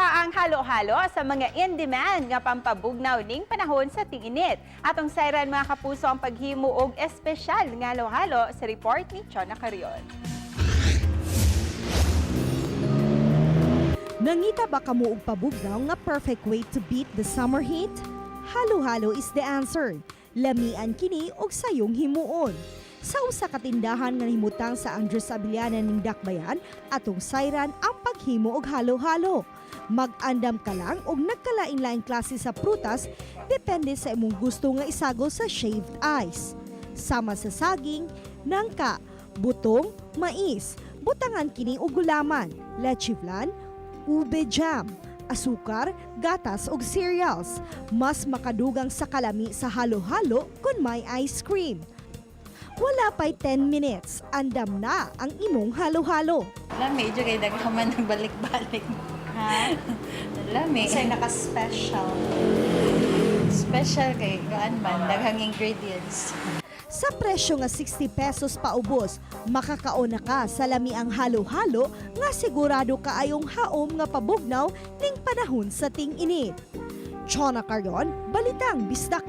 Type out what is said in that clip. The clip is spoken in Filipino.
ang halo-halo sa mga in-demand nga pampabugnaw ning panahon sa ting-init. Atong sayran mga kapuso ang paghimo og espesyal nga halo-halo sa report ni Chona Carion. Nangita ba kamo og pabugnaw nga perfect way to beat the summer heat? Halo-halo is the answer. Lamian kini og sayong himuon. Sa usa ka tindahan nga himutang sa Andres Abiliana ning Dakbayan, atong sayran ang paghimo og halo-halo. Mag-andam ka lang og nagkalain-laing klase sa prutas depende sa imong gusto nga isagol sa shaved ice. Sama sa saging, nangka, butong, mais, butangan kini og gulaman, leche flan, ube jam, asukar, gatas ug cereals. Mas makadugang sa kalami sa halo-halo kung may ice cream. Wala pa'y 10 minutes, andam na ang imong halo-halo. Lami, dyan kayo nagkaman ng balik-balik. Ha? Lami. Kasi naka-special. Special kay gaan man, daghang ingredients. Sa presyo nga 60 pesos paubos, makakaon na ka sa lami ang halo-halo nga sigurado kaayong haom nga pabugnaw ning panahon sa ting-init. Chona Carion, Balitang Bisdak.